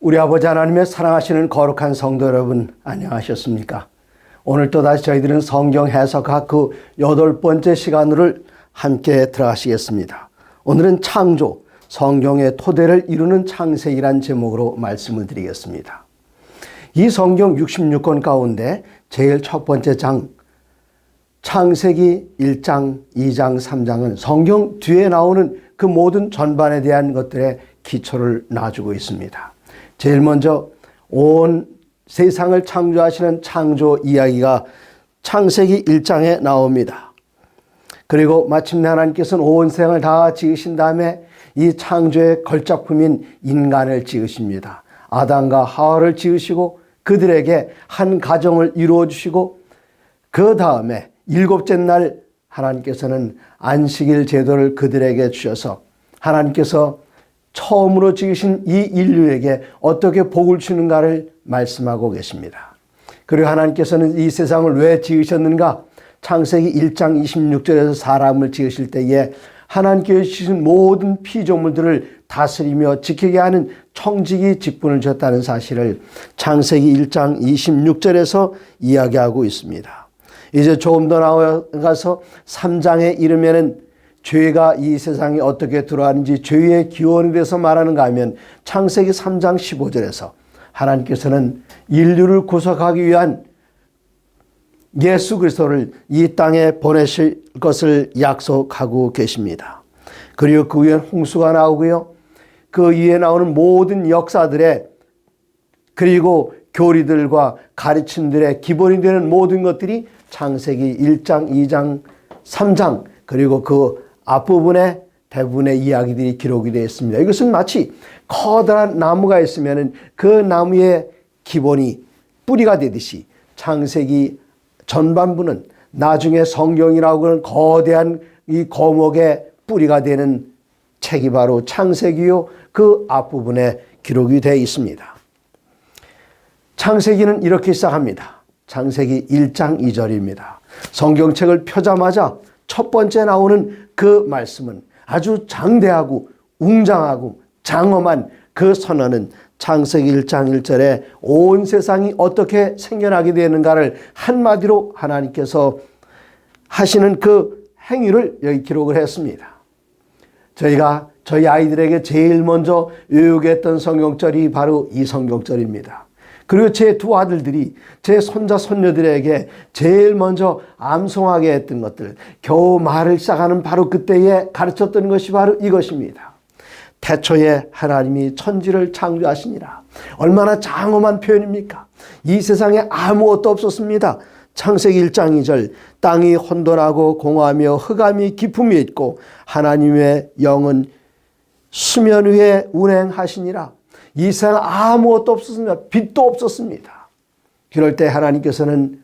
우리 아버지 하나님의 사랑하시는 거룩한 성도 여러분, 안녕하셨습니까? 오늘 또다시 저희들은 성경 해석학 그 8번째 시간으로 함께 들어가시겠습니다. 오늘은 창조, 성경의 토대를 이루는 창세기란 제목으로 말씀을 드리겠습니다. 이 성경 66권 가운데 제일 첫 번째 장, 창세기 1장, 2장, 3장은 성경 뒤에 나오는 그 모든 전반에 대한 것들의 기초를 놔주고 있습니다. 제일 먼저 온 세상을 창조하시는 창조 이야기가 창세기 1장에 나옵니다. 그리고 마침내 하나님께서는 온 세상을 다 지으신 다음에 이 창조의 걸작품인 인간을 지으십니다. 아담과 하와를 지으시고 그들에게 한 가정을 이루어 주시고 그 다음에 7째 날 하나님께서는 안식일 제도를 그들에게 주셔서 하나님께서 처음으로 지으신 이 인류에게 어떻게 복을 주는가를 말씀하고 계십니다. 그리고 하나님께서는 이 세상을 왜 지으셨는가? 창세기 1장 26절에서 사람을 지으실 때에 하나님께서 주신 모든 피조물들을 다스리며 지키게 하는 청지기 직분을 주셨다는 사실을 창세기 1장 26절에서 이야기하고 있습니다. 이제 조금 더 나아가서 3장에 이르면은 죄가 이 세상에 어떻게 들어왔는지 죄의 기원에 대해서 말하는가 하면 창세기 3장 15절에서 하나님께서는 인류를 구속하기 위한 예수 그리스도를 이 땅에 보내실 것을 약속하고 계십니다. 그리고 그 위에 홍수가 나오고요. 그 위에 나오는 모든 역사들의 그리고 교리들과 가르침들의 기본이 되는 모든 것들이 창세기 1장, 2장, 3장 그리고 그 앞부분에 대부분의 이야기들이 기록이 되어 있습니다. 이것은 마치 커다란 나무가 있으면 그 나무의 기본이 뿌리가 되듯이 창세기 전반부는 나중에 성경이라고 하는 거대한 이 거목의 뿌리가 되는 책이 바로 창세기요. 그 앞부분에 기록이 되어 있습니다. 창세기는 이렇게 시작합니다. 창세기 1장 2절입니다. 성경책을 펴자마자 첫 번째 나오는 그 말씀은 아주 장대하고 웅장하고 장엄한 그 선언은 창세기 1장 1절에 온 세상이 어떻게 생겨나게 되는가를 한마디로 하나님께서 하시는 그 행위를 여기 기록을 했습니다. 저희가 저희 아이들에게 제일 먼저 외우게 했던 성경절이 바로 이 성경절입니다. 그리고 제 두 아들들이 제 손자 손녀들에게 제일 먼저 암송하게 했던 것들, 겨우 말을 시작하는 바로 그때에 가르쳤던 것이 바로 이것입니다. 태초에 하나님이 천지를 창조하시니라. 얼마나 장엄한 표현입니까? 이 세상에 아무것도 없었습니다. 창세기 1장 2절 땅이 혼돈하고 공허하며 흑암이 깊음이 있고 하나님의 영은 수면 위에 운행하시니라. 이 세상 아무것도 없었습니다. 빛도 없었습니다. 그럴 때 하나님께서는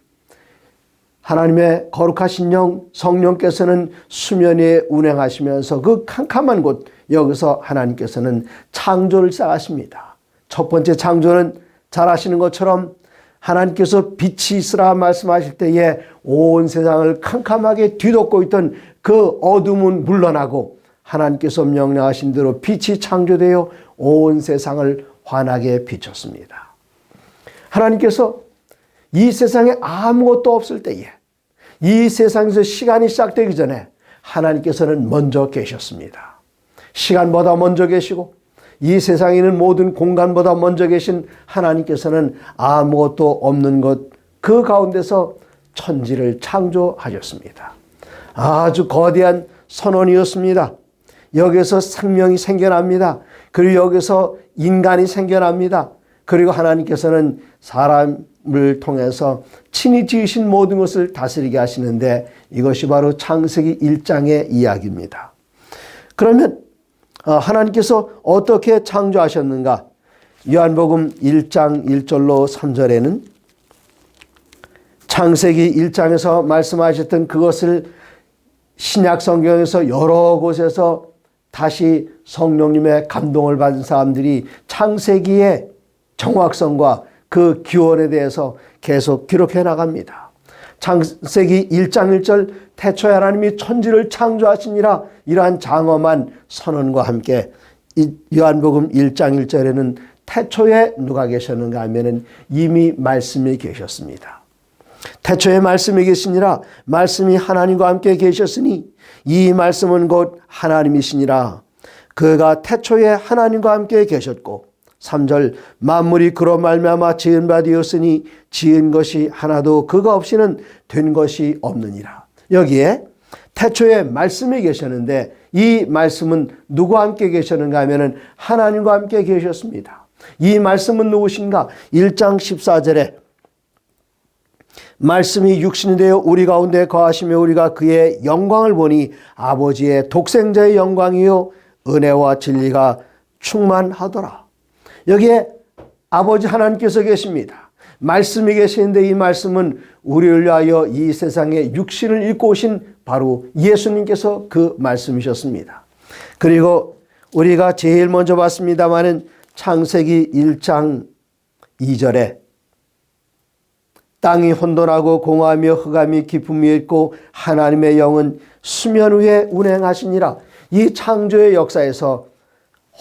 하나님의 거룩하신 영 성령께서는 수면 위에 운행하시면서 그 캄캄한 곳 여기서 하나님께서는 창조를 시작하십니다. 첫 번째 창조는 잘 아시는 것처럼 하나님께서 빛이 있으라 말씀하실 때에 온 세상을 캄캄하게 뒤덮고 있던 그 어둠은 물러나고 하나님께서 명령하신 대로 빛이 창조되어 온 세상을 환하게 비췄습니다. 하나님께서 이 세상에 아무것도 없을 때에 이 세상에서 시간이 시작되기 전에 하나님께서는 먼저 계셨습니다. 시간보다 먼저 계시고 이 세상에 있는 모든 공간보다 먼저 계신 하나님께서는 아무것도 없는 것 그 가운데서 천지를 창조하셨습니다. 아주 거대한 선언이었습니다. 여기서 생명이 생겨납니다. 그리고 여기서 인간이 생겨납니다. 그리고 하나님께서는 사람을 통해서 친히 지으신 모든 것을 다스리게 하시는데 이것이 바로 창세기 1장의 이야기입니다. 그러면 하나님께서 어떻게 창조하셨는가? 요한복음 1장 1절로 3절에는 창세기 1장에서 말씀하셨던 그것을 신약 성경에서 여러 곳에서 다시 성령님의 감동을 받은 사람들이 창세기의 정확성과 그 기원에 대해서 계속 기록해 나갑니다. 창세기 1장 1절 태초에 하나님이 천지를 창조하시니라 이러한 장엄한 선언과 함께 이 요한복음 1장 1절에는 태초에 누가 계셨는가 하면은 이미 말씀이 계셨습니다. 태초에 말씀이 계시니라. 말씀이 하나님과 함께 계셨으니 이 말씀은 곧 하나님이시니라. 그가 태초에 하나님과 함께 계셨고 3절 만물이 그로 말미암아 지은 바 되었으니 지은 것이 하나도 그가 없이는 된 것이 없느니라. 여기에 태초에 말씀이 계셨는데 이 말씀은 누구와 함께 계셨는가 하면은 하나님과 함께 계셨습니다. 이 말씀은 누구신가? 1장 14절에 말씀이 육신이 되어 우리 가운데 거하시며 우리가 그의 영광을 보니 아버지의 독생자의 영광이요 은혜와 진리가 충만하더라. 여기에 아버지 하나님께서 계십니다. 말씀이 계시는데 이 말씀은 우리를 위하여 이 세상에 육신을 입고 오신 바로 예수님께서 그 말씀이셨습니다. 그리고 우리가 제일 먼저 봤습니다마는 창세기 1장 2절에 땅이 혼돈하고 공허하며 흑암이 깊음이 있고 하나님의 영은 수면 위에 운행하시니라. 이 창조의 역사에서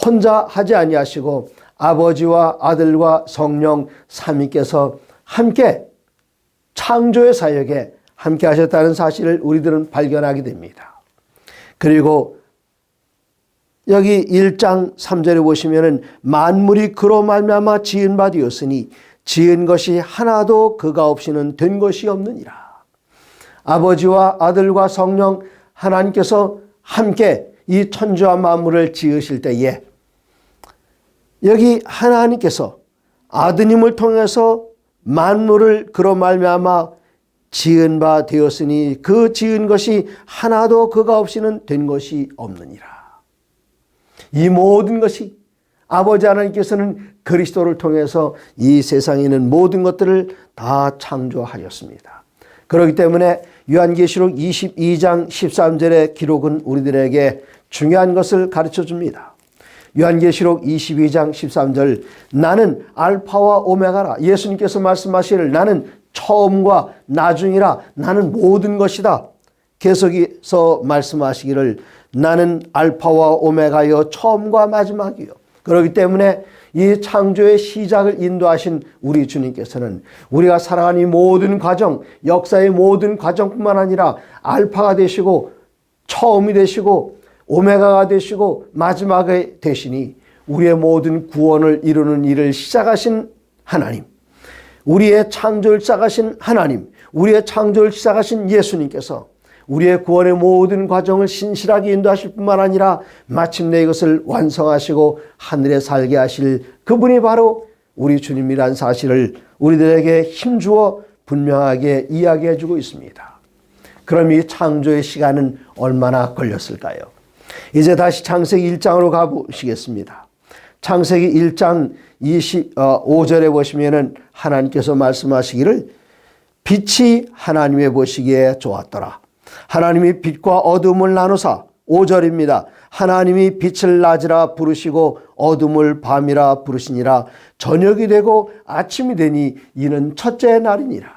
혼자 하지 아니하시고 아버지와 아들과 성령 삼위께서 함께 창조의 사역에 함께 하셨다는 사실을 우리들은 발견하게 됩니다. 그리고 여기 1장 3절에 보시면은 만물이 그로 말미암아 지은 바 되었으니 지은 것이 하나도 그가 없이는 된 것이 없느니라. 아버지와 아들과 성령 하나님께서 함께 이 천지와 만물을 지으실 때에 여기 하나님께서 아드님을 통해서 만물을 그로 말미암아 지은 바 되었으니 그 지은 것이 하나도 그가 없이는 된 것이 없느니라. 이 모든 것이 아버지 하나님께서는 그리스도를 통해서 이 세상에 있는 모든 것들을 다 창조하셨습니다. 그렇기 때문에 요한계시록 22장 13절의 기록은 우리들에게 중요한 것을 가르쳐 줍니다. 요한계시록 22장 13절 나는 알파와 오메가라. 예수님께서 말씀하시기를 나는 처음과 나중이라. 나는 모든 것이다. 계속해서 말씀하시기를 나는 알파와 오메가여 처음과 마지막이요. 그렇기 때문에 이 창조의 시작을 인도하신 우리 주님께서는 우리가 살아가는 이 모든 과정, 역사의 모든 과정뿐만 아니라 알파가 되시고 처음이 되시고 오메가가 되시고 마지막에 되시니 우리의 모든 구원을 이루는 일을 시작하신 하나님, 우리의 창조를 시작하신 하나님, 우리의 창조를 시작하신 예수님께서 우리의 구원의 모든 과정을 신실하게 인도하실 뿐만 아니라 마침내 이것을 완성하시고 하늘에 살게 하실 그분이 바로 우리 주님이란 사실을 우리들에게 힘주어 분명하게 이야기해 주고 있습니다. 그럼 이 창조의 시간은 얼마나 걸렸을까요? 이제 다시 창세기 1장으로 가보시겠습니다. 창세기 1장 25절에 보시면은 하나님께서 말씀하시기를 빛이 하나님의 보시기에 좋았더라. 하나님이 빛과 어둠을 나누사 5절입니다. 하나님이 빛을 낮이라 부르시고 어둠을 밤이라 부르시니라. 저녁이 되고 아침이 되니 이는 첫째 날이니라.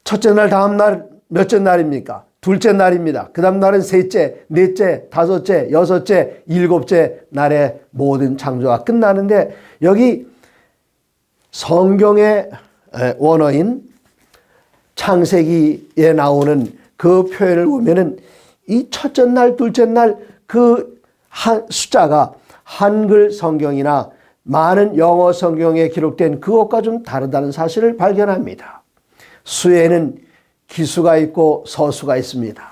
첫째 날 다음 날 몇째 날입니까? 둘째 날입니다. 그 다음 날은 셋째, 넷째, 다섯째, 여섯째, 일곱째 날에 모든 창조가 끝나는데 여기 성경의 원어인 창세기에 나오는 그 표현을 보면은 이 첫째 날, 둘째 날 그 숫자가 한글 성경이나 많은 영어 성경에 기록된 그것과 좀 다르다는 사실을 발견합니다. 수에는 기수가 있고 서수가 있습니다.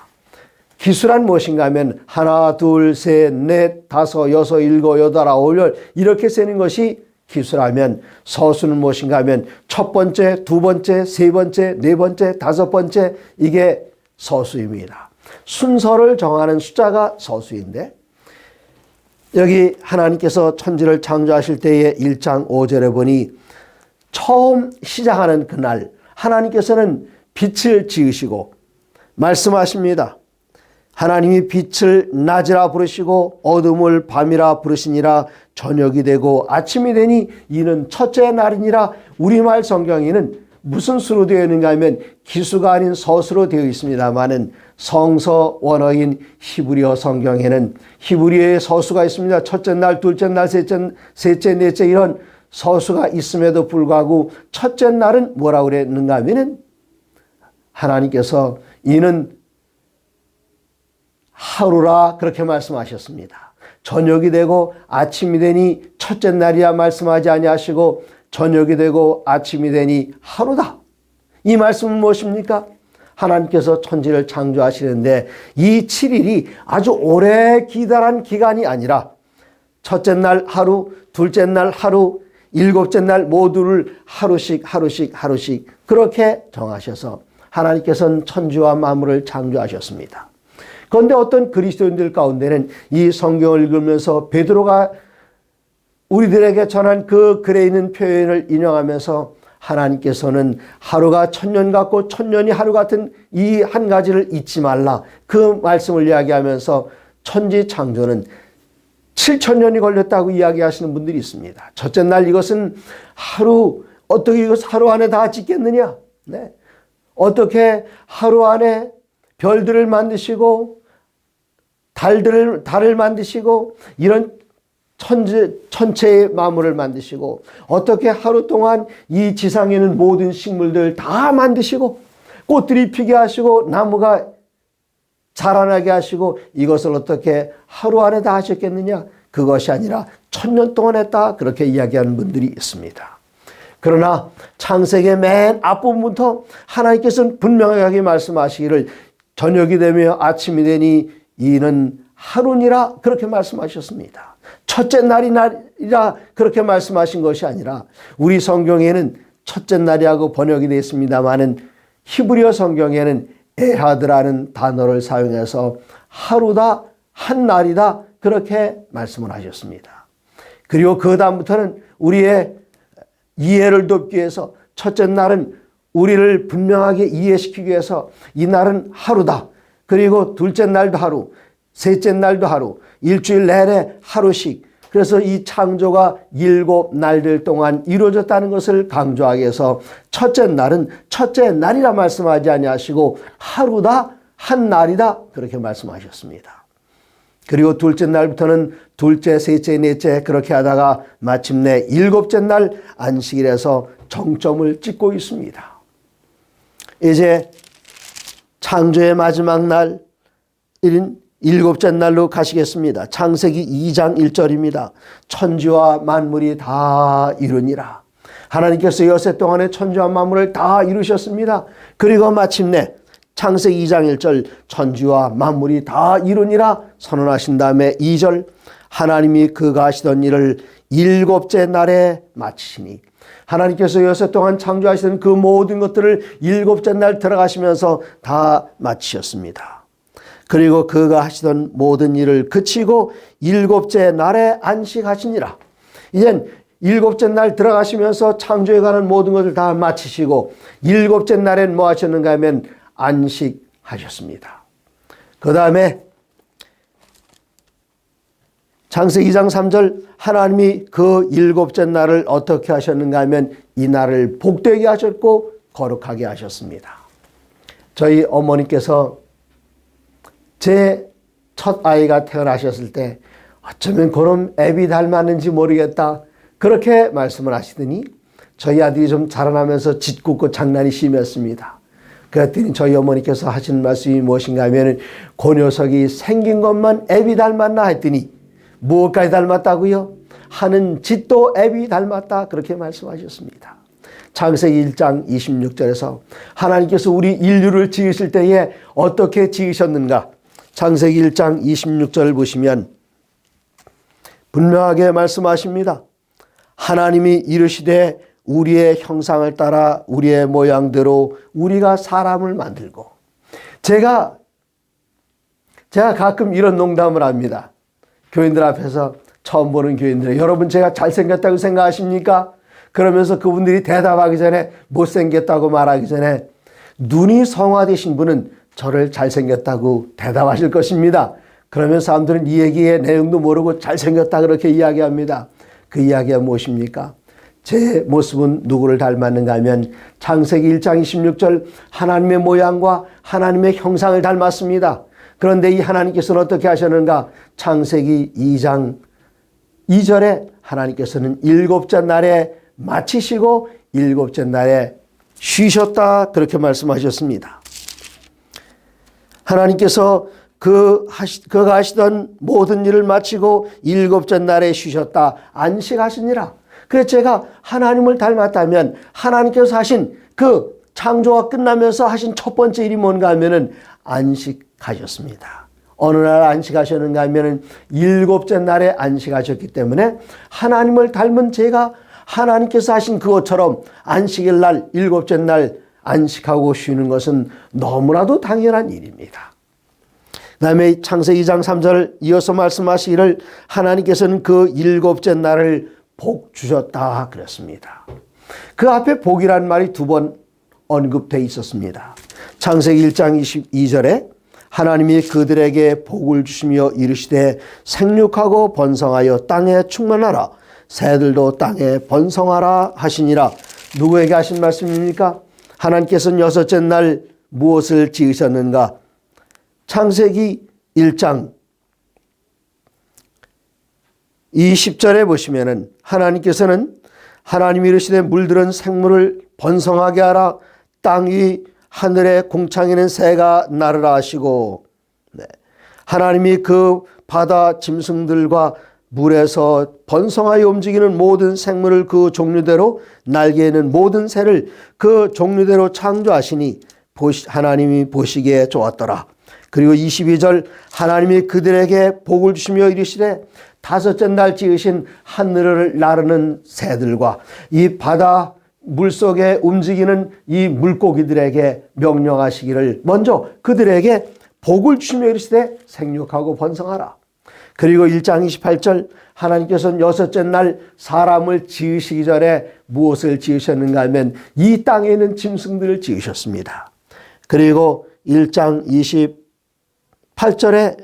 기수란 무엇인가 하면 하나, 둘, 셋, 넷, 다섯, 여섯, 일곱, 여덟, 아홉, 열 이렇게 세는 것이 기수라면 서수는 무엇인가 하면 첫 번째, 두 번째, 세 번째, 네 번째, 다섯 번째 이게 서수입니다. 순서를 정하는 숫자가 서수인데 여기 하나님께서 천지를 창조하실 때에 1장 5절에 보니 처음 시작하는 그날 하나님께서는 빛을 지으시고 말씀하십니다. 하나님이 빛을 낮이라 부르시고 어둠을 밤이라 부르시니라. 저녁이 되고 아침이 되니 이는 첫째 날이니라. 우리말 성경에는 무슨 수로 되어 있는가 하면 기수가 아닌 서수로 되어 있습니다만은 성서 원어인 히브리어 성경에는 히브리어의 서수가 있습니다. 첫째 날, 둘째 날, 셋째, 넷째 이런 서수가 있음에도 불구하고 첫째 날은 뭐라고 그랬는가 하면은 하나님께서 이는 하루라 그렇게 말씀하셨습니다. 저녁이 되고 아침이 되니 첫째 날이야 말씀하지 아니하시고 저녁이 되고 아침이 되니 하루다. 이 말씀은 무엇입니까? 하나님께서 천지를 창조하시는데 이 7일이 아주 오래 기다란 기간이 아니라 첫째 날 하루, 둘째 날 하루, 일곱째 날 모두를 하루씩 그렇게 정하셔서 하나님께서는 천지와 만물을 창조하셨습니다. 그런데 어떤 그리스도인들 가운데는 이 성경을 읽으면서 베드로가 우리들에게 전한 그 글에 있는 표현을 인용하면서 하나님께서는 하루가 천년 같고 천년이 하루 같은 이 한 가지를 잊지 말라 그 말씀을 이야기하면서 천지 창조는 7,000년이 걸렸다고 이야기하시는 분들이 있습니다. 첫째 날 이것은 어떻게 이것을 하루 안에 다 짓겠느냐? 네. 어떻게 하루 안에 별들을 만드시고 달을 만드시고 이런 천체의 만물을 만드시고 어떻게 하루 동안 이 지상에 있는 모든 식물들 다 만드시고 꽃들이 피게 하시고 나무가 자라나게 하시고 이것을 어떻게 하루 안에 다 하셨겠느냐? 그것이 아니라 1000년 동안 했다 그렇게 이야기하는 분들이 있습니다. 그러나 창세기 맨 앞부분부터 하나님께서는 분명하게 말씀하시기를 저녁이 되며 아침이 되니 이는 하루니라 그렇게 말씀하셨습니다. 첫째 날이라 그렇게 말씀하신 것이 아니라 우리 성경에는 첫째 날이라고 번역이 되어 있습니다마는 히브리어 성경에는 에하드라는 단어를 사용해서 하루다 한 날이다 그렇게 말씀을 하셨습니다. 그리고 그 다음부터는 우리의 이해를 돕기 위해서 첫째 날은 우리를 분명하게 이해시키기 위해서 이 날은 하루다. 그리고 둘째 날도 하루, 셋째 날도 하루, 일주일 내내 하루씩. 그래서 이 창조가 7날들 동안 이루어졌다는 것을 강조하기 위해서 첫째 날은 첫째 날이라 말씀하지 아니하시고 하루다, 한 날이다 그렇게 말씀하셨습니다. 그리고 둘째 날부터는 둘째, 셋째, 넷째 그렇게 하다가 마침내 7째 날 안식일에서 정점을 찍고 있습니다. 이제 창조의 마지막 날인 7째 날로 가시겠습니다. 창세기 2장 1절입니다. 천지와 만물이 다 이루니라. 하나님께서 여세 동안에 천지와 만물을 다 이루셨습니다. 그리고 마침내 창세기 2장 1절 천지와 만물이 다 이루니라 선언하신 다음에 2절 하나님이 그가 하시던 일을 7째 날에 마치시니 하나님께서 여세 동안 창조하시던 그 모든 것들을 7째 날 들어가시면서 다 마치셨습니다. 그리고 그가 하시던 모든 일을 그치고 7째 날에 안식하시니라. 이젠 7째 날 들어가시면서 창조에 관한 모든 것을 다 마치시고 7째 날엔 뭐 하셨는가 하면 안식하셨습니다. 그 다음에 창세기 2장 3절 하나님이 그 7째 날을 어떻게 하셨는가 하면 이 날을 복되게 하셨고 거룩하게 하셨습니다. 저희 어머니께서 제 첫 아이가 태어나셨을 때 어쩌면 그런 애비 닮았는지 모르겠다 그렇게 말씀을 하시더니 저희 아들이 좀 자라나면서 짓궂고 장난이 심했습니다. 그랬더니 저희 어머니께서 하시는 말씀이 무엇인가 하면 그 녀석이 생긴 것만 애비 닮았나 했더니 무엇까지 닮았다고요? 하는 짓도 애비 닮았다 그렇게 말씀하셨습니다. 창세기 1장 26절에서 하나님께서 우리 인류를 지으실 때에 어떻게 지으셨는가? 창세기 1장 26절을 보시면 분명하게 말씀하십니다. 하나님이 이르시되 우리의 형상을 따라 우리의 모양대로 우리가 사람을 만들고 제가 가끔 이런 농담을 합니다. 교인들 앞에서 처음 보는 교인들 여러분 제가 잘생겼다고 생각하십니까? 그러면서 그분들이 대답하기 전에 못생겼다고 말하기 전에 눈이 성화되신 분은 저를 잘생겼다고 대답하실 것입니다. 그러면 사람들은 이 얘기의 내용도 모르고 잘생겼다 그렇게 이야기합니다. 그 이야기가 무엇입니까? 제 모습은 누구를 닮았는가 하면 창세기 1장 26절 하나님의 모양과 하나님의 형상을 닮았습니다. 그런데 이 하나님께서는 어떻게 하셨는가? 창세기 2장 2절에 하나님께서는 일곱째 날에 마치시고 일곱째 날에 쉬셨다 그렇게 말씀하셨습니다. 하나님께서 그가 하시던 모든 일을 마치고 일곱째 날에 쉬셨다. 안식하시니라. 그래서 제가 하나님을 닮았다면 하나님께서 하신 그 창조가 끝나면서 하신 첫 번째 일이 뭔가 하면은 안식하셨습니다. 어느 날 안식하셨는가 하면은 일곱째 날에 안식하셨기 때문에 하나님을 닮은 제가 하나님께서 하신 그것처럼 안식일 날 일곱째 날 안식하고 쉬는 것은 너무나도 당연한 일입니다. 그 다음에 창세기 2장 3절 이어서 말씀하시기를 하나님께서는 그 일곱째 날을 복 주셨다 그랬습니다. 그 앞에 복이라는 말이 두 번 언급되어 있었습니다. 창세기 1장 22절에 하나님이 그들에게 복을 주시며 이르시되 생육하고 번성하여 땅에 충만하라 새들도 땅에 번성하라 하시니라. 누구에게 하신 말씀입니까? 하나님께서는 여섯째 날 무엇을 지으셨는가? 창세기 1장 20절에 보시면은 하나님께서는 하나님이 이르시되 물들은 생물을 번성하게 하라 땅 위 하늘의 공창에는 새가 나르라 하시고 하나님이 그 바다 짐승들과 물에서 번성하여 움직이는 모든 생물을 그 종류대로 날개 있는 모든 새를 그 종류대로 창조하시니 하나님이 보시기에 좋았더라. 그리고 22절 하나님이 그들에게 복을 주시며 이르시되 다섯째 날 지으신 하늘을 나르는 새들과 이 바다 물속에 움직이는 이 물고기들에게 명령하시기를 먼저 그들에게 복을 주시며 이르시되 생육하고 번성하라. 그리고 1장 28절 하나님께서는 여섯째 날 사람을 지으시기 전에 무엇을 지으셨는가 하면 이 땅에 있는 짐승들을 지으셨습니다. 그리고 1장 28절에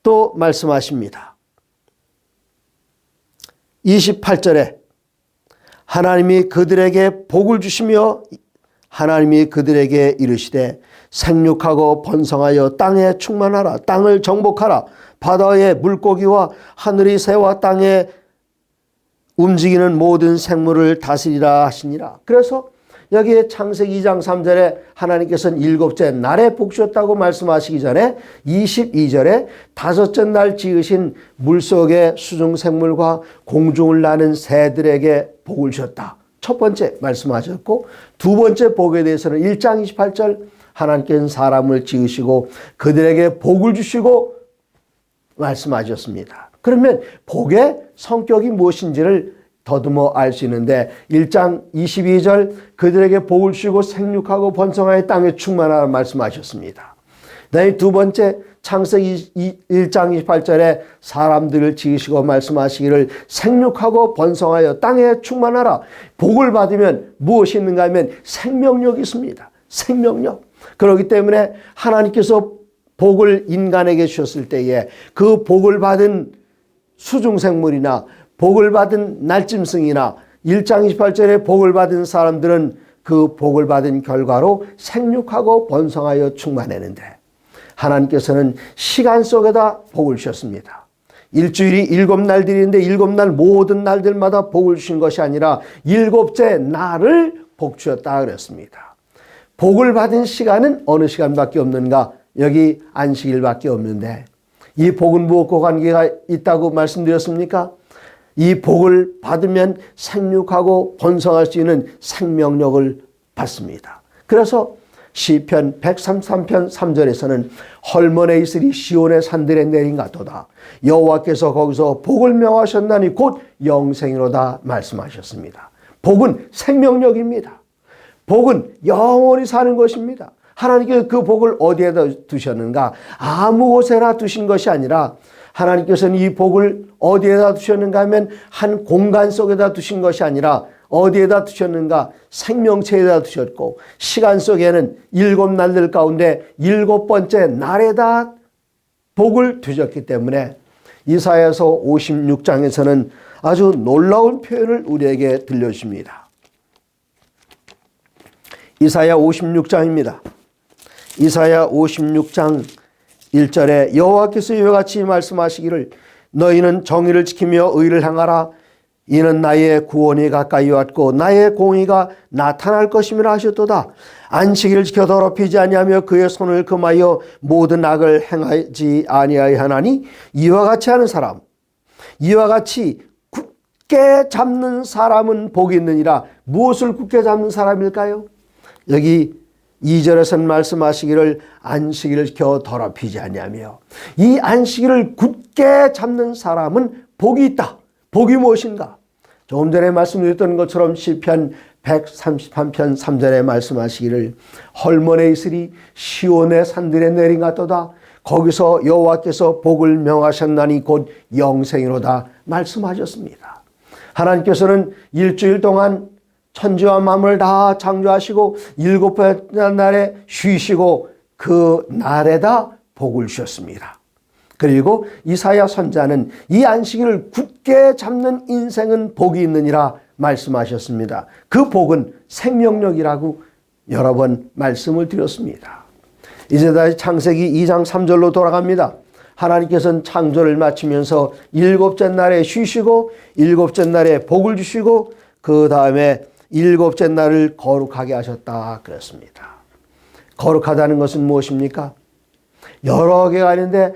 또 말씀하십니다. 28절에 하나님이 그들에게 복을 주시며 하나님이 그들에게 이르시되 생육하고 번성하여 땅에 충만하라 땅을 정복하라 바다의 물고기와 하늘의 새와 땅에 움직이는 모든 생물을 다스리라 하시니라. 그래서 여기에 창세기 2장 3절에 하나님께서는 일곱째 날에 복 주셨다고 말씀하시기 전에 22절에 다섯째 날 지으신 물속의 수중생물과 공중을 나는 새들에게 복을 주셨다. 첫 번째 말씀하셨고 두 번째 복에 대해서는 1장 28절 하나님께서는 사람을 지으시고 그들에게 복을 주시고 말씀하셨습니다. 그러면 복의 성격이 무엇인지를 더듬어 알 수 있는데 1장 22절 그들에게 복을 주시고 생육하고 번성하여 땅에 충만하라 말씀하셨습니다. 그다음에 두 번째 창세기 1장 28절에 사람들을 지으시고 말씀하시기를 생육하고 번성하여 땅에 충만하라. 복을 받으면 무엇이 있는가 하면 생명력이 있습니다. 생명력. 그렇기 때문에 하나님께서 복을 인간에게 주셨을 때에 그 복을 받은 수중생물이나 복을 받은 날짐승이나 1장 28절에 복을 받은 사람들은 그 복을 받은 결과로 생육하고 번성하여 충만했는데 하나님께서는 시간 속에다 복을 주셨습니다. 일주일이 7날들인데 7날 모든 날들마다 복을 주신 것이 아니라 일곱째 날을 복 주셨다 그랬습니다. 복을 받은 시간은 어느 시간밖에 없는가? 여기 안식일밖에 없는데 이 복은 무엇과 관계가 있다고 말씀드렸습니까? 이 복을 받으면 생육하고 번성할 수 있는 생명력을 받습니다. 그래서 시편 133편 3절에서는 헐몬에 있으리 시온의 산들에 내린 같도다. 여호와께서 거기서 복을 명하셨나니 곧 영생이로다 말씀하셨습니다. 복은 생명력입니다. 복은 영원히 사는 것입니다. 하나님께서 그 복을 어디에다 두셨는가? 아무 곳에나 두신 것이 아니라 하나님께서는 이 복을 어디에다 두셨는가 하면 한 공간 속에다 두신 것이 아니라 어디에다 두셨는가? 생명체에다 두셨고 시간 속에는 7날들 가운데 7번째 날에다 복을 두셨기 때문에 이사야서 56장에서는 아주 놀라운 표현을 우리에게 들려주십니다. 이사야 56장입니다. 이사야 56장 1절에 여호와께서 이와 같이 말씀하시기를 너희는 정의를 지키며 의를 행하라. 이는 나의 구원이 가까이 왔고 나의 공의가 나타날 것임이라 하셨도다. 안식일을 지켜 더럽히지 아니하며 그의 손을 금하여 모든 악을 행하지 아니하나니 이와 같이 하는 사람, 이와 같이 굳게 잡는 사람은 복이 있느니라. 무엇을 굳게 잡는 사람일까요? 여기 2절에서는 말씀하시기를 안식일을 지켜 더럽히지 아니하며, 이 안식일을 굳게 잡는 사람은 복이 있다. 복이 무엇인가? 조금 전에 말씀드렸던 것처럼 시편 133편 3절에 말씀하시기를 헐몬에 있으리 시온의 산들에 내린 같도다. 거기서 여호와께서 복을 명하셨나니 곧 영생이로다 말씀하셨습니다. 하나님께서는 일주일 동안 천지와 만물을 다 창조하시고 일곱 번째 날에 쉬시고 그 날에다 복을 주셨습니다. 그리고 이사야 선지자는 이 안식일을 굳게 잡는 인생은 복이 있느니라 말씀하셨습니다. 그 복은 생명력이라고 여러 번 말씀을 드렸습니다. 이제 다시 창세기 2장 3절로 돌아갑니다. 하나님께서는 창조를 마치면서 일곱째 날에 쉬시고 일곱째 날에 복을 주시고 그 다음에 일곱째 날을 거룩하게 하셨다 그랬습니다. 거룩하다는 것은 무엇입니까? 여러 개가 있는데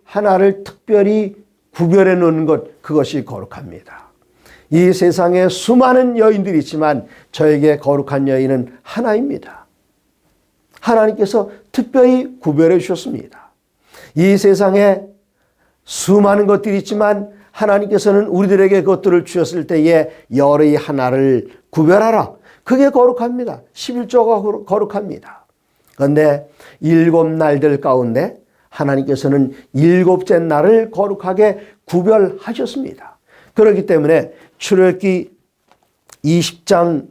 하나를 특별히 구별해 놓는 것, 그것이 거룩합니다. 이 세상에 수많은 여인들이 있지만 저에게 거룩한 여인은 하나입니다. 하나님께서 특별히 구별해 주셨습니다. 이 세상에 수많은 것들이 있지만 하나님께서는 우리들에게 그것들을 주셨을 때에 열의 하나를 구별하라. 그게 거룩합니다. 11조가 거룩합니다. 그런데 일곱 날들 가운데 하나님께서는 일곱째 날을 거룩하게 구별하셨습니다. 그렇기 때문에 출애굽기 20장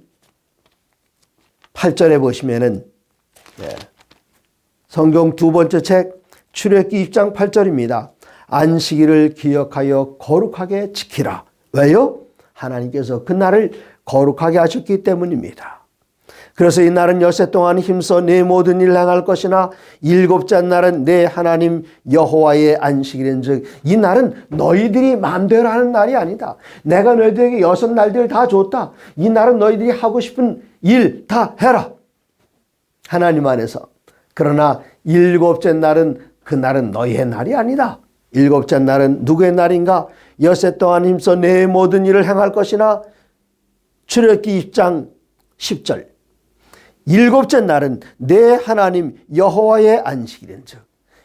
8절에 보시면은 성경 두 번째 책 출애굽기 20장 8절입니다. 안식일을 기억하여 거룩하게 지키라. 왜요? 하나님께서 그 날을 거룩하게 하셨기 때문입니다. 그래서 이 날은 엿새 동안 힘써 내 모든 일을 행할 것이나 일곱째 날은 내 하나님 여호와의 안식일인즉 이 날은 너희들이 마음대로 하는 날이 아니다. 내가 너희들에게 6날들 다 줬다. 이 날은 너희들이 하고 싶은 일 다 해라. 하나님 안에서. 그러나 일곱째 날은 그 날은 너희의 날이 아니다. 일곱째 날은 누구의 날인가? 엿새 동안 힘써 내 모든 일을 행할 것이나 출애굽기 20장 10절 일곱째 날은 내 하나님 여호와의 안식일인즉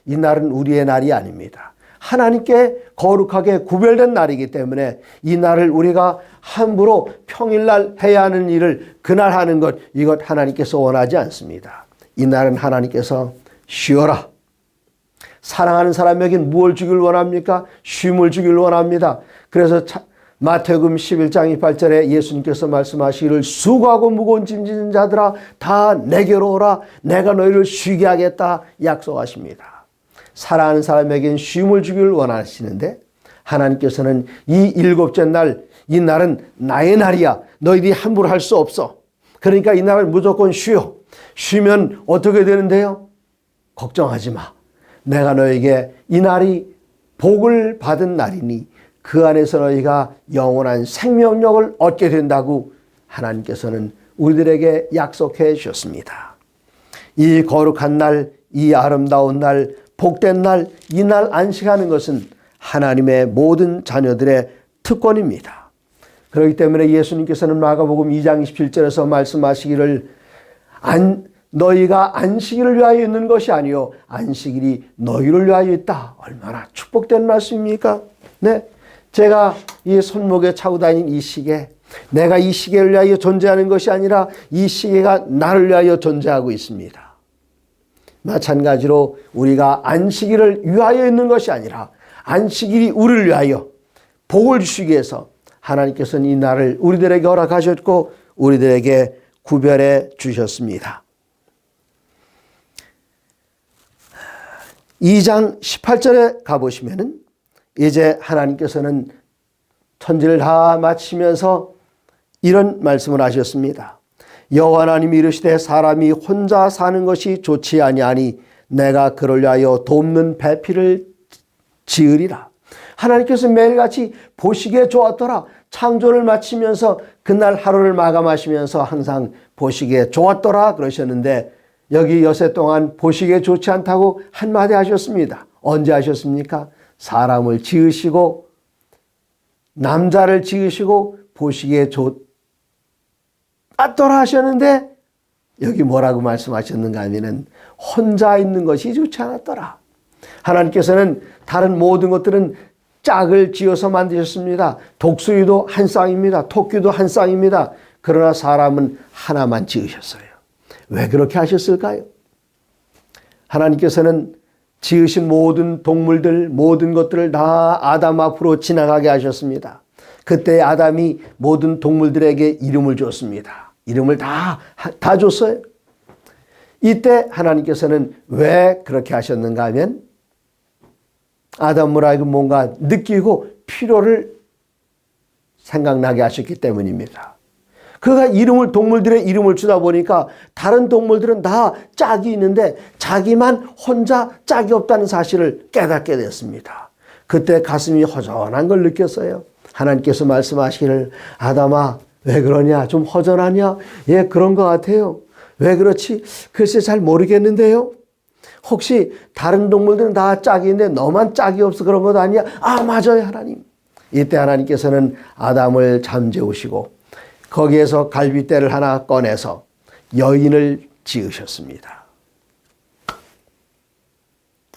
이 날은 우리의 날이 아닙니다. 하나님께 거룩하게 구별된 날이기 때문에 이 날을 우리가 함부로 평일날 해야 하는 일을 그날 하는 것, 이것 하나님께서 원하지 않습니다. 이 날은 하나님께서 쉬어라. 사랑하는 사람에겐 무엇을 주길 원합니까? 쉼을 주길 원합니다. 그래서 마태복음 11장 28절에 예수님께서 말씀하시기를 수고하고 무거운 짐 지는 자들아 다 내게로 오라. 내가 너희를 쉬게 하겠다 약속하십니다. 사랑하는 사람에겐 쉼을 주길 원하시는데 하나님께서는 이 일곱째 날, 이 날은 나의 날이야. 너희들이 함부로 할 수 없어. 그러니까 이 날을 무조건 쉬어. 쉬면 어떻게 되는데요? 걱정하지 마. 내가 너에게 이 날이 복을 받은 날이니 그 안에서 너희가 영원한 생명력을 얻게 된다고 하나님께서는 우리들에게 약속해 주셨습니다. 이 거룩한 날, 이 아름다운 날, 복된 날, 이 날 안식하는 것은 하나님의 모든 자녀들의 특권입니다. 그렇기 때문에 예수님께서는 마가복음 2장 27절에서 말씀하시기를 너희가 안식일을 위하여 있는 것이 아니요 안식일이 너희를 위하여 있다. 얼마나 축복된 말씀입니까? 네, 제가 이 손목에 차고 다니는 이 시계, 내가 이 시계를 위하여 존재하는 것이 아니라 이 시계가 나를 위하여 존재하고 있습니다. 마찬가지로 우리가 안식일을 위하여 있는 것이 아니라 안식일이 우리를 위하여 복을 주시기 위해서 하나님께서는 이 날을 우리들에게 허락하셨고 우리들에게 구별해 주셨습니다. 2장 18절에 가보시면은 이제 하나님께서는 천지를 다 마치면서 이런 말씀을 하셨습니다. 여호와 하나님이 이르시되 사람이 혼자 사는 것이 좋지 아니하니 내가 그를 위하여 돕는 배필을 지으리라. 하나님께서 매일같이 보시기에 좋았더라. 창조를 마치면서 그날 하루를 마감하시면서 항상 보시기에 좋았더라 그러셨는데 여기 여세 동안 보시기에 좋지 않다고 한마디 하셨습니다. 언제 하셨습니까? 사람을 지으시고 남자를 지으시고 보시기에 좋았더라 하셨는데 여기 뭐라고 말씀하셨는가 하면은 혼자 있는 것이 좋지 않았더라. 하나님께서는 다른 모든 것들은 짝을 지어서 만드셨습니다. 독수리도 한 쌍입니다. 토끼도 한 쌍입니다. 그러나 사람은 하나만 지으셨어요. 왜 그렇게 하셨을까요? 하나님께서는 지으신 모든 동물들, 모든 것들을 다 아담 앞으로 지나가게 하셨습니다. 그때 아담이 모든 동물들에게 이름을 줬습니다. 이름을 다 줬어요. 이때 하나님께서는 왜 그렇게 하셨는가 하면 아담을 하여금 뭔가 느끼고 필요를 생각나게 하셨기 때문입니다. 그가 동물들의 이름을 주다 보니까 다른 동물들은 다 짝이 있는데 자기만 혼자 짝이 없다는 사실을 깨닫게 됐습니다. 그때 가슴이 허전한 걸 느꼈어요. 하나님께서 말씀하시기를 아담아 왜 그러냐? 좀 허전하냐? 예, 그런 것 같아요. 왜 그렇지? 글쎄 잘 모르겠는데요. 혹시 다른 동물들은 다 짝이 있는데 너만 짝이 없어 그런 것 아니야? 아, 맞아요, 하나님. 이때 하나님께서는 아담을 잠재우시고 거기에서 갈빗대를 하나 꺼내서 여인을 지으셨습니다.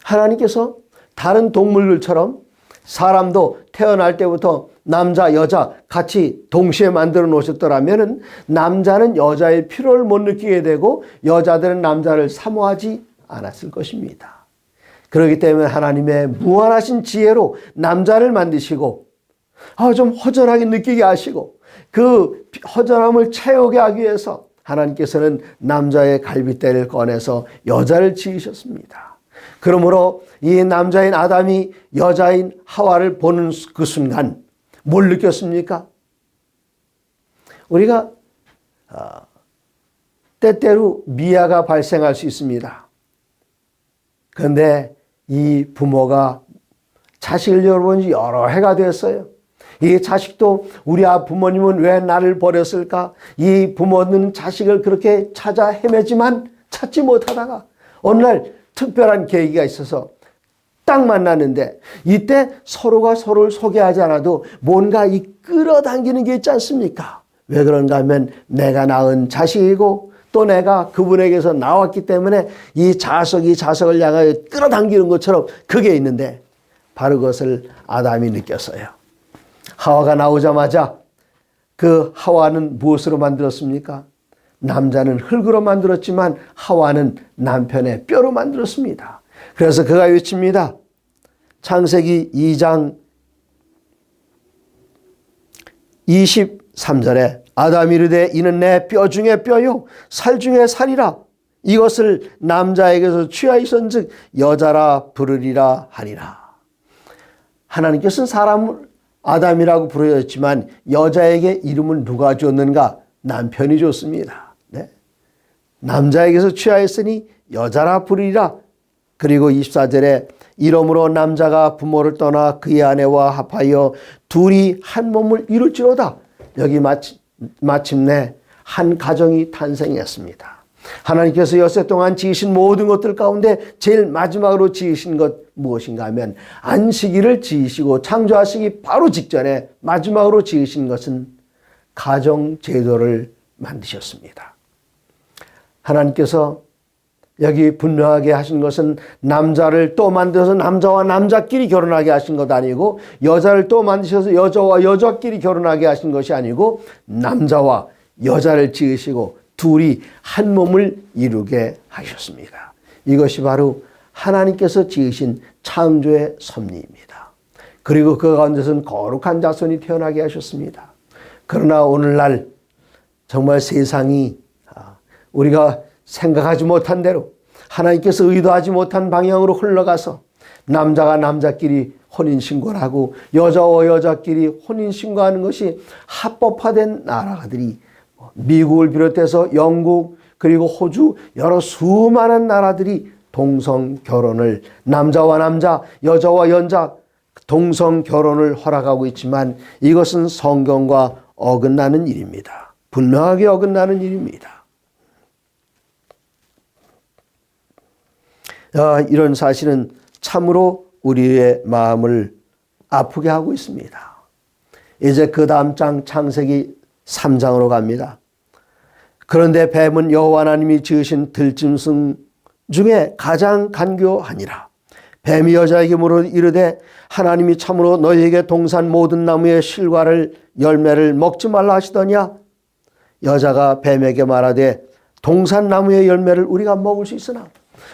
하나님께서 다른 동물들처럼 사람도 태어날 때부터 남자, 여자 같이 동시에 만들어 놓으셨더라면 남자는 여자의 필요를 못 느끼게 되고 여자들은 남자를 사모하지 않았을 것입니다. 그렇기 때문에 하나님의 무한하신 지혜로 남자를 만드시고 좀 허전하게 느끼게 하시고 그 허전함을 채우게 하기 위해서 하나님께서는 남자의 갈빗대를 꺼내서 여자를 지으셨습니다. 그러므로 이 남자인 아담이 여자인 하와를 보는 그 순간 뭘 느꼈습니까? 우리가 때때로 미아가 발생할 수 있습니다. 그런데 이 부모가 자식을 잃어본 지 여러 해가 됐어요. 이 자식도 우리 부모님은 왜 나를 버렸을까? 이 부모는 자식을 그렇게 찾아 헤매지만 찾지 못하다가 어느 날 특별한 계기가 있어서 딱 만났는데 이때 서로가 서로를 소개하지 않아도 뭔가 이 끌어당기는 게 있지 않습니까? 왜 그런가 하면 내가 낳은 자식이고 또 내가 그분에게서 나왔기 때문에 이 자석이 자석을 향하여 끌어당기는 것처럼 그게 있는데 바로 그것을 아담이 느꼈어요. 하와가 나오자마자 그 하와는 무엇으로 만들었습니까? 남자는 흙으로 만들었지만 하와는 남편의 뼈로 만들었습니다. 그래서 그가 외칩니다. 창세기 2장 23절에 아담이 이르되 이는 내 뼈 중에 뼈요 살 중에 살이라 이것을 남자에게서 취하였은즉 여자라 부르리라 하니라. 하나님께서는 사람을 아담이라고 부르셨지만 여자에게 이름을 누가 줬는가? 남편이 줬습니다. 네. 남자에게서 취하였으니 여자라 부르리라. 그리고 24절에 이러므로 남자가 부모를 떠나 그의 아내와 합하여 둘이 한 몸을 이룰지로다. 여기 마침내 한 가정이 탄생했습니다. 하나님께서 여세 동안 지으신 모든 것들 가운데 제일 마지막으로 지으신 것 무엇인가 하면 안식일을 지으시고 창조하시기 바로 직전에 마지막으로 지으신 것은 가정제도를 만드셨습니다. 하나님께서 여기 분명하게 하신 것은 남자를 또 만들어서 남자와 남자끼리 결혼하게 하신 것 아니고 여자를 또 만드셔서 여자와 여자끼리 결혼하게 하신 것이 아니고 남자와 여자를 지으시고 둘이 한 몸을 이루게 하셨습니다. 이것이 바로 하나님께서 지으신 창조의 섭리입니다. 그리고 그 가운데서는 거룩한 자손이 태어나게 하셨습니다. 그러나 오늘날 정말 세상이 우리가 생각하지 못한 대로 하나님께서 의도하지 못한 방향으로 흘러가서 남자가 남자끼리 혼인신고를 하고 여자와 여자끼리 혼인신고하는 것이 합법화된 나라들이 미국을 비롯해서 영국 그리고 호주 여러 수많은 나라들이 동성 결혼을 남자와 남자 여자와 여자 동성 결혼을 허락하고 있지만 이것은 성경과 어긋나는 일입니다. 분명하게 어긋나는 일입니다. 이런 사실은 참으로 우리의 마음을 아프게 하고 있습니다. 이제 그 다음 장 창세기 3장으로 갑니다. 그런데 뱀은 여호와 하나님이 지으신 들짐승 중에 가장 간교하니라. 뱀이 여자에게 물어 이르되 하나님이 참으로 너희에게 동산 모든 나무의 실과를 열매를 먹지 말라 하시더냐. 여자가 뱀에게 말하되 동산 나무의 열매를 우리가 먹을 수 있으나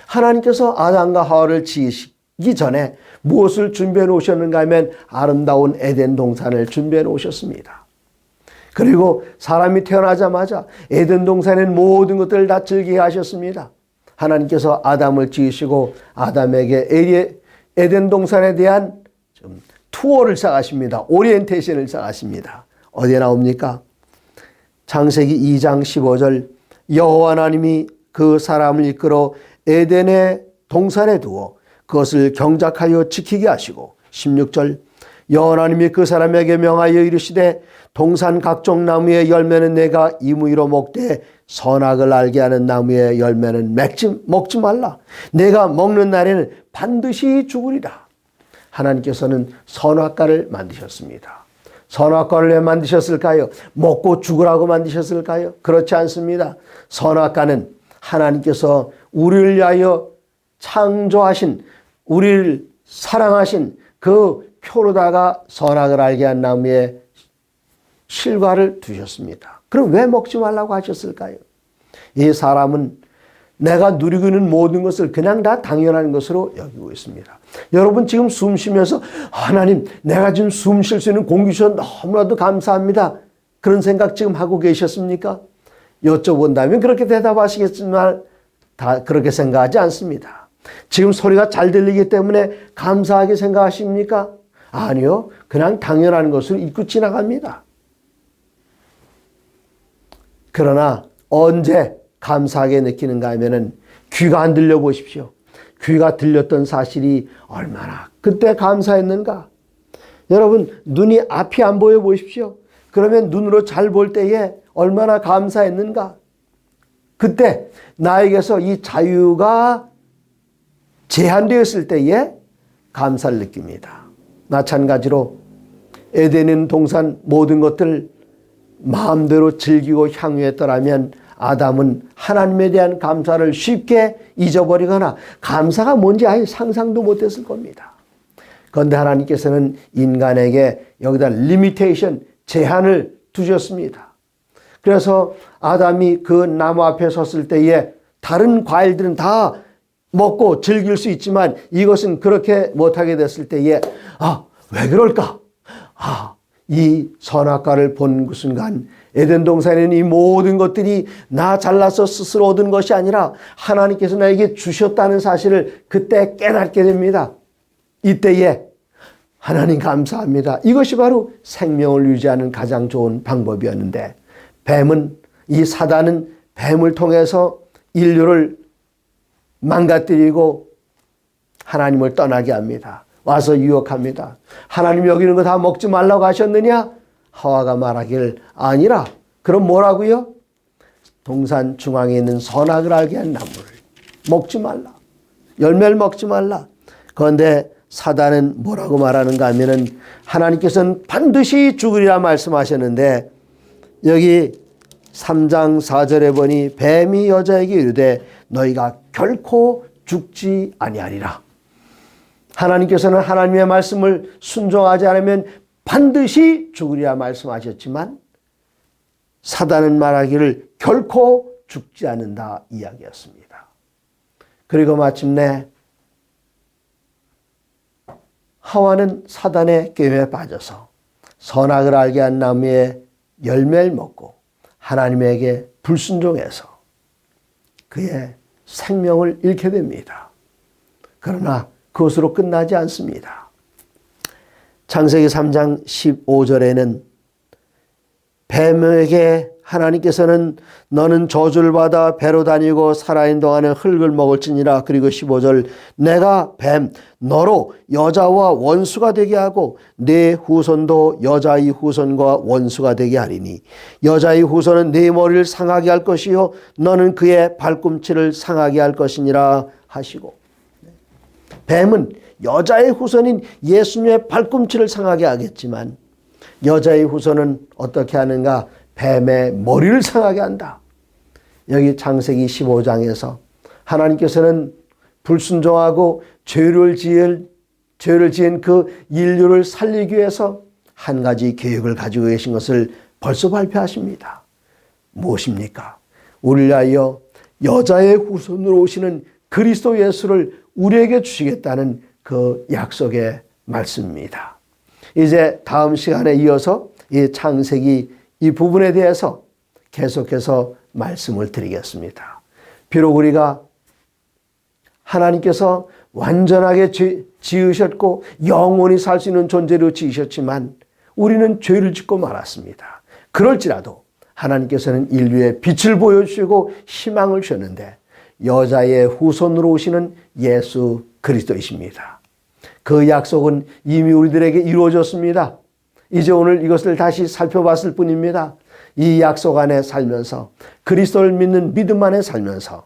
하나님께서 아담과 하와를 지으시기 전에 무엇을 준비해 놓으셨는가 하면 아름다운 에덴 동산을 준비해 놓으셨습니다. 그리고 사람이 태어나자마자 에덴 동산의 모든 것들을 다 즐기게 하셨습니다. 하나님께서 아담을 지으시고 아담에게 에덴 동산에 대한 좀 투어를 시작하십니다. 오리엔테이션을 시작하십니다. 어디에 나옵니까? 창세기 2장 15절 여호와 하나님이 그 사람을 이끌어 에덴의 동산에 두어 그것을 경작하여 지키게 하시고 16절 여호와 하나님이 그 사람에게 명하여 이르시되 동산 각종 나무의 열매는 내가 임의로 먹되 선악을 알게 하는 나무의 열매는 먹지 말라. 내가 먹는 날에는 반드시 죽으리라. 하나님께서는 선악과를 만드셨습니다. 선악과를 왜 만드셨을까요? 먹고 죽으라고 만드셨을까요? 그렇지 않습니다. 선악과는 하나님께서 우리를 위하여 창조하신 우리를 사랑하신 그 표로다가 선악을 알게 한 나무의 실과를 두셨습니다. 그럼 왜 먹지 말라고 하셨을까요? 이 사람은 내가 누리고 있는 모든 것을 그냥 다 당연한 것으로 여기고 있습니다. 여러분 지금 숨 쉬면서 하나님 내가 지금 숨 쉴 수 있는 공기 주셔서 너무나도 감사합니다. 그런 생각 지금 하고 계셨습니까? 여쭤본다면 그렇게 대답하시겠지만 다 그렇게 생각하지 않습니다. 지금 소리가 잘 들리기 때문에 감사하게 생각하십니까? 아니요. 그냥 당연한 것을 잊고 지나갑니다. 그러나 언제 감사하게 느끼는가 하면은 귀가 안 들려 보십시오. 귀가 들렸던 사실이 얼마나 그때 감사했는가. 여러분 눈이 앞이 안 보여 보십시오. 그러면 눈으로 잘 볼 때에 얼마나 감사했는가. 그때 나에게서 이 자유가 제한되었을 때에 감사를 느낍니다. 마찬가지로 에덴은 동산 모든 것들 마음대로 즐기고 향유했더라면 아담은 하나님에 대한 감사를 쉽게 잊어버리거나 감사가 뭔지 아예 상상도 못했을 겁니다. 그런데 하나님께서는 인간에게 여기다 리미테이션, 제한을 두셨습니다. 그래서 아담이 그 나무 앞에 섰을 때에 다른 과일들은 다 먹고 즐길 수 있지만 이것은 그렇게 못하게 됐을 때에 왜 그럴까? 이 선악과를 본 그 순간 에덴 동산에는 이 모든 것들이 나 잘나서 스스로 얻은 것이 아니라 하나님께서 나에게 주셨다는 사실을 그때 깨닫게 됩니다. 이때에 하나님 감사합니다. 이것이 바로 생명을 유지하는 가장 좋은 방법이었는데 이 사단은 뱀을 통해서 인류를 망가뜨리고 하나님을 떠나게 합니다. 와서 유혹합니다. 하나님 여기 있는 거 다 먹지 말라고 하셨느냐? 하와가 말하기를 아니라. 그럼 뭐라고요? 동산 중앙에 있는 선악을 알게 한 나무를 먹지 말라. 열매를 먹지 말라. 그런데 사단은 뭐라고 말하는가 하면은 하나님께서는 반드시 죽으리라 말씀하셨는데 여기 3장 4절에 보니 뱀이 여자에게 이르되 너희가 결코 죽지 아니하리라. 하나님께서는 하나님의 말씀을 순종하지 않으면 반드시 죽으리라 말씀하셨지만 사단은 말하기를 결코 죽지 않는다 이야기였습니다. 그리고 마침내 하와는 사단의 게임에 빠져서 선악을 알게 한 나무의 열매를 먹고 하나님에게 불순종해서 그의 생명을 잃게 됩니다. 그러나 그것으로 끝나지 않습니다. 창세기 3장 15절에는 뱀에게 하나님께서는 너는 저주를 받아 배로 다니고 살아있는 동안에 흙을 먹을지니라. 그리고 15절 내가 뱀 너로 여자와 원수가 되게 하고 네 후손도 여자의 후손과 원수가 되게 하리니 여자의 후손은 네 머리를 상하게 할 것이요 너는 그의 발꿈치를 상하게 할 것이니라 하시고, 뱀은 여자의 후손인 예수님의 발꿈치를 상하게 하겠지만 여자의 후손은 어떻게 하는가? 뱀의 머리를 상하게 한다. 여기 창세기 15장에서 하나님께서는 불순종하고 죄를 지은 그 인류를 살리기 위해서 한 가지 계획을 가지고 계신 것을 벌써 발표하십니다. 무엇입니까? 우리를 위하여 여자의 후손으로 오시는 그리스도 예수를 우리에게 주시겠다는 그 약속의 말씀입니다. 이제 다음 시간에 이어서 이 창세기 이 부분에 대해서 계속해서 말씀을 드리겠습니다. 비록 우리가 하나님께서 완전하게 지으셨고 영원히 살 수 있는 존재로 지으셨지만 우리는 죄를 짓고 말았습니다. 그럴지라도 하나님께서는 인류의 빛을 보여주시고 희망을 주셨는데 여자의 후손으로 오시는 예수 그리스도이십니다. 그 약속은 이미 우리들에게 이루어졌습니다. 이제 오늘 이것을 다시 살펴봤을 뿐입니다. 이 약속 안에 살면서 그리스도를 믿는 믿음 안에 살면서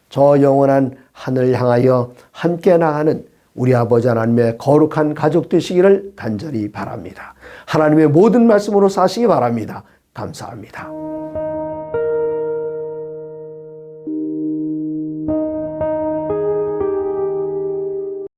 저 영원한 하늘을 향하여 함께 나가는 우리 아버지 하나님의 거룩한 가족 되시기를 간절히 바랍니다. 하나님의 모든 말씀으로 사시기 바랍니다. 감사합니다.